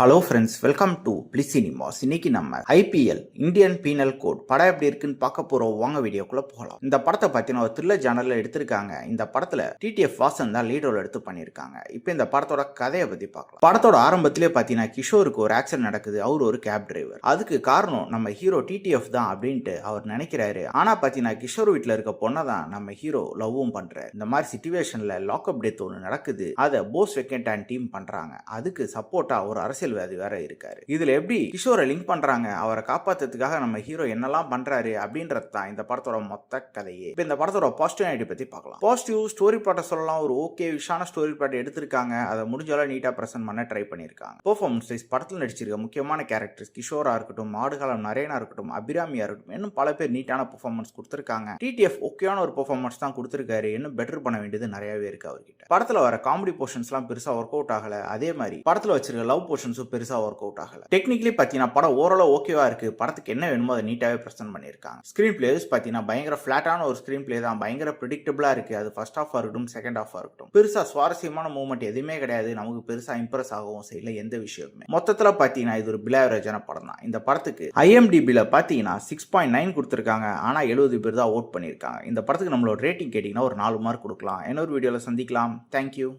Hello friends, welcome to பிளி cinemas. இன்னைக்கு நம்ம ஐபிஎல் இந்தியன் பீனல் கோட் படம் எப்படி இருக்குன்னு பார்க்க போறோம். வாங்க வீடியோக்குள்ள போகலாம். இந்த படத்தை பார்த்தீங்கன்னா ஒரு த்ரில்லர் ஜானர்ல எடுத்திருக்காங்க. இந்த படத்துல டிடிஎஃப் வாசன் தான் லீட் ரோல் எடுத்து பண்ணியிருக்காங்க. இப்போ இந்த படத்தோட கதையை பத்தி பார்க்கலாம். படத்தோட ஆரம்பத்திலே பார்த்தீங்கன்னா கிஷோருக்கு ஒரு ஆக்சிடென்ட் நடக்குது. அவர் ஒரு கேப் டிரைவர். அதுக்கு காரணம் நம்ம ஹீரோ டிடிஎஃப் தான் அப்படின்ட்டு அவர் நினைக்கிறாரு. ஆனா பார்த்தீங்கன்னா கிஷோர் வீட்டில் இருக்க பொண்ணை தான் நம்ம ஹீரோ லவ்வும் பண்றாரு. இந்த மாதிரி சிச்சுவேஷன்ல லாக்அப் டெத் ஒன்று நடக்குது. அதை போஸ் வெக்கெண்ட் அண்ட் டீம் பண்றாங்க. அதுக்கு சப்போர்ட்டா ஒரு அரசியல்வாதி வேற இருக்காரு. இதுல எப்படி கிஷோரை லிங்க் பண்றாங்க, அவரை காப்பாத்துறதுக்காக நம்ம ஹீரோ என்னெல்லாம் பண்றாரு அப்படின்றது தான் இந்த படத்தோட மொத்த கதையே. இப்போ இந்த படத்தோட பாசிட்டிவ் பத்தி பார்க்கலாம். பாசிட்டிவ் ஸ்டோரி பிளாட்டை சொல்லலாம். ஒரு ஓகே விஷான ஸ்டோரி பிளாட் எடுத்திருக்காங்க. அதை முடிஞ்சாலும் நீட்டா பிரசன்ட் பண்ண ட்ரை பண்ணிருக்காங்க. பெர்ஃபார்மன்ஸ் படத்தில் நடிச்சிருக்க முக்கியமான கேரக்டர்ஸ் கிஷோரா இருக்கட்டும், மாடுகாலம் நரேனா இருக்கட்டும், அபிராமியா இருக்கட்டும், இன்னும் பல பேர் நீட்டான பெர்ஃபார்மன்ஸ் கொடுத்திருக்காங்க. டிடிஎஃப் ஓகேயான ஒரு பெர்ஃபார்மன்ஸ் தான் கொடுத்திருக்காரு. இன்னும் பெட்டர் பண்ண வேண்டியது நிறையவே இருக்கு அவர்கிட்ட. படத்துல வர காமெடி போர்ஷன்ஸ்லாம் பெருசா ஒர்க் அவுட் ஆகல. அதே மாதிரி படத்துல வச்சிருக்க லவ் போர்ஷன்ஸும் பெருசா ஒர்க் அவுட் ஆகல. டெக்னிக்கலி பாத்தீங்கன்னா படம் ஓரளவு ஓகேவா இருக்கு. படத்துக்கு என்ன வேணுமோ அதை நீட்டாவே பிரசன்ட் பண்ணிருக்காங்க. ஸ்கிரீன் பிளேஸ் பாத்தீங்கன்னா பயங்கர பிளாட்டான ஒரு ஸ்கிரீன் பிளே தான். பயங்கர பிரெடிக்டபிளா இருக்கு. அது ஃபர்ஸ்ட் ஹாஃப் இருக்கட்டும், செகண்ட் ஹாஃப் இருக்கட்டும், பெருசா சுவாரஸ்யமான மூவ்மெண்ட் எதுவுமே கிடையாது. நமக்கு பெருசா இம்ப்ரெஸ் ஆகவும் செய்யல எந்த விஷயமே. மொத்தத்துல பாத்தீங்கன்னா இது ஒரு பிலாவரேஜான படம் தான். இந்த படத்துக்கு IMDbல பாத்தீங்கன்னா 6.9 கொடுத்திருக்காங்க. ஆனா 70 பேர் தான் ஓட் பண்ணிருக்காங்க. இந்த படத்துக்கு நம்மளோட ரேட்டிங் கேட்டீங்கன்னா ஒரு 4 மார்க் கொடுக்கலாம். இன்னொரு வீடியோல சந்திக்கலாம். தேங்க்யூ.